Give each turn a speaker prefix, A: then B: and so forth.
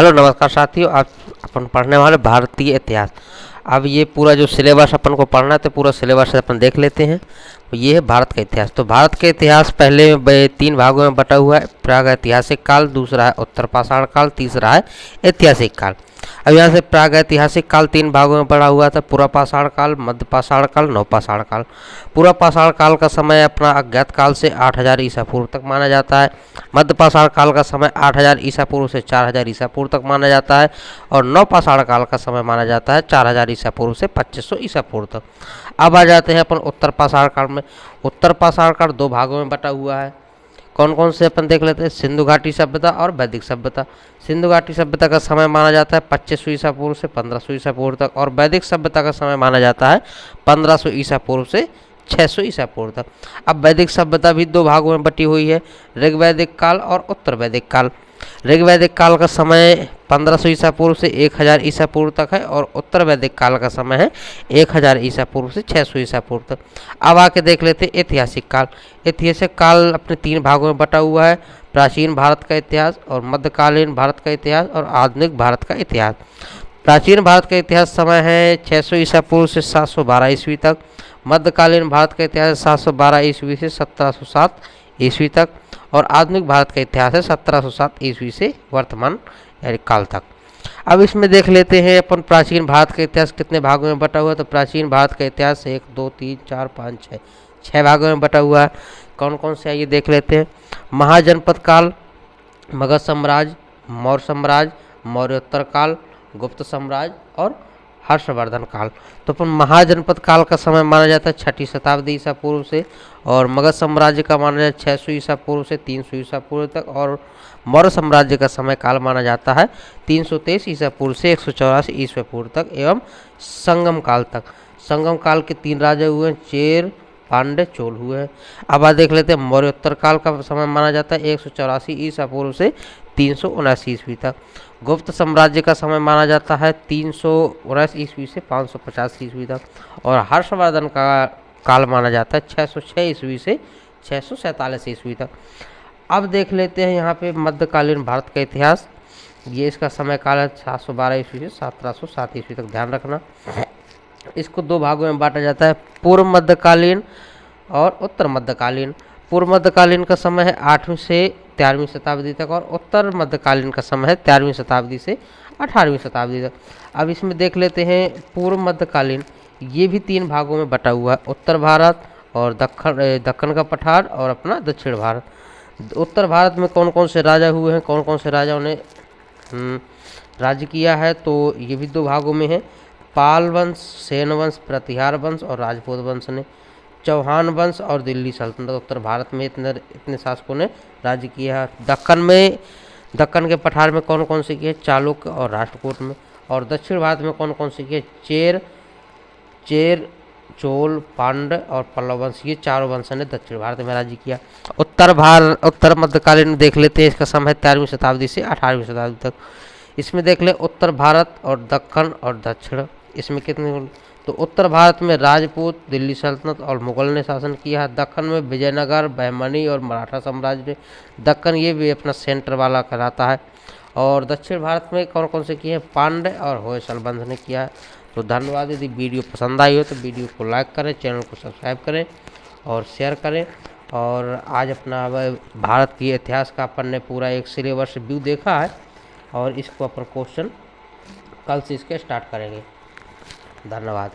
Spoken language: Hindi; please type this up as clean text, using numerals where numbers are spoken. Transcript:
A: हेलो नमस्कार साथियों, आज अपन पढ़ने वाले भारतीय इतिहास। अब ये पूरा जो सिलेबस अपन को पढ़ना है तो पूरा सिलेबस अपन देख लेते हैं। तो ये है भारत का इतिहास। तो भारत का इतिहास पहले तीन भागों में बटा हुआ है। प्राग ऐतिहासिक काल, दूसरा है उत्तर पाषाण काल, तीसरा है ऐतिहासिक काल। अब यहाँ से प्राग ऐतिहासिक काल तीन भागों में पड़ा हुआ था। पूरा पाषाण काल, मध्य पाषाण काल, नवपाषाण काल। पूरा पाषाण काल का समय अपना अज्ञात काल से 8000 ईसा पूर्व तक माना जाता है। मध्य पाषाण काल का समय 8000 ईसा पूर्व से 4000 ईसा पूर्व तक माना जाता है। और नवपाषाण काल का समय माना जाता है 4000 ईसा पूर्व से 2500 ईसा पूर्व तक। अब आ जाते हैं अपन उत्तर पाषाण काल में। उत्तर पाषाण काल दो भागों में बटा हुआ है। कौन कौन से अपन देख लेते हैं। सिंधु घाटी सभ्यता और वैदिक सभ्यता। सिंधु घाटी सभ्यता का समय माना जाता है 2500 ईसा पूर्व से 1500 ईसा पूर्व तक। और वैदिक सभ्यता का समय माना जाता है 1500 ईसा पूर्व से 600 ईसा पूर्व तक। अब वैदिक सभ्यता भी दो भागों में बटी हुई है, ऋग्वैदिक काल और उत्तर वैदिक काल। ऋग्वैदिक काल का समय 1500 ईसा पूर्व से 1000 ईसा पूर्व तक है। और उत्तर वैदिक काल का समय है 1000 ईसा पूर्व से 600 ईसा पूर्व तक। अब आके देख लेते हैं ऐतिहासिक काल। ऐतिहासिक काल अपने तीन भागों में बटा हुआ है। प्राचीन भारत का इतिहास, और मध्यकालीन भारत का इतिहास, और आधुनिक भारत का इतिहास। प्राचीन भारत का इतिहास समय है 600 ईसा पूर्व से 712 ईस्वी तक। मध्यकालीन भारत का इतिहास 712 ईस्वी से 1707 ईस्वी तक। और आधुनिक भारत का इतिहास है 1707 ईस्वी से वर्तमान काल तक। अब इसमें देख लेते हैं अपन प्राचीन भारत का इतिहास कितने भागों में बटा हुआ है। तो प्राचीन भारत का इतिहास 1 2 3 4 5 6 छः भागों में बटा हुआ है। कौन कौन से आइए देख लेते हैं। महाजनपद काल, मगध साम्राज्य, मौर्य साम्राज्य, मौर्योत्तर काल, गुप्त साम्राज्य और हर्षवर्धन काल। तो अपन महाजनपद काल का समय माना जाता है 6ठी शताब्दी ईसा पूर्व से। और मगध साम्राज्य का माना जाता है 600 ईसा पूर्व से 300 ईसा पूर्व तक। और मौर्य साम्राज्य का समय काल माना जाता है 323 ईसा पूर्व से 184 ईसा पूर्व तक एवं संगम काल तक। संगम काल के तीन राजा हुए हैं, चेर, पांड्य, चोल हुए हैं। अब आज देख लेते हैं मौर्योत्तर काल का समय माना जाता है 184 ईसा पूर्व से 379 ईस्वी तक। गुप्त साम्राज्य का समय माना जाता है 319 ईस्वी से 550 ईस्वी तक। और हर्षवर्धन का काल माना जाता है 606 ईस्वी से 647 ईस्वी तक। अब देख लेते हैं यहाँ पे मध्यकालीन भारत का इतिहास। ये इसका समय काल है 712 ईस्वी से 1707 ईस्वी तक, ध्यान रखना। इसको दो भागों में बांटा जाता है, पूर्व मध्यकालीन और उत्तर मध्यकालीन। पूर्व मध्यकालीन का समय है 8वीं से 13वीं शताब्दी तक। और उत्तर मध्यकालीन का समय है 13वीं शताब्दी से 18वीं शताब्दी तक। अब इसमें देख लेते हैं पूर्व मध्यकालीन, ये भी तीन भागों में बटा हुआ है, उत्तर भारत और दक्कन का पठार और अपना दक्षिण भारत। उत्तर भारत में कौन कौन से राजा हुए हैं, कौन कौन से राजाओं ने राज्य किया है, तो ये भी दो भागों में है। पाल वंश, सेन वंश, प्रतिहार वंश और राजपूत वंश ने। चौहान वंश और दिल्ली सल्तनत। उत्तर भारत में इतने शासकों ने राज्य किया है। दक्कन के पठार में कौन कौन से किए, चालुक्य और राष्ट्रकूट में। और दक्षिण भारत में कौन कौन से किए, चेर, चोल, पांड्य और पल्लव वंश। ये चारों वंश ने दक्षिण भारत में राज्य किया। उत्तर मध्यकालीन में देख लेते हैं, इसका समय 13वीं शताब्दी से 18वीं शताब्दी तक। इसमें देख ले उत्तर भारत और दक्कन और दक्षिण, इसमें कितने। तो उत्तर भारत में राजपूत, दिल्ली सल्तनत और मुगल ने शासन किया है। दक्कन में विजयनगर, बहमनी और मराठा साम्राज्य ने। दक्कन ये भी अपना सेंटर वाला कहलाता है। और दक्षिण भारत में कौन कौन से किए हैं, पांड्य और होयसल वंश ने किया है। तो धन्यवाद। यदि वीडियो पसंद आई हो तो वीडियो को लाइक करें, चैनल को सब्सक्राइब करें और शेयर करें। और आज अपना भारत के इतिहास का अपन ने पूरा एक सिलेबस व्यू देखा है। और इसको अपन क्वेश्चन कल से इसके स्टार्ट करेंगे। धन्यवाद।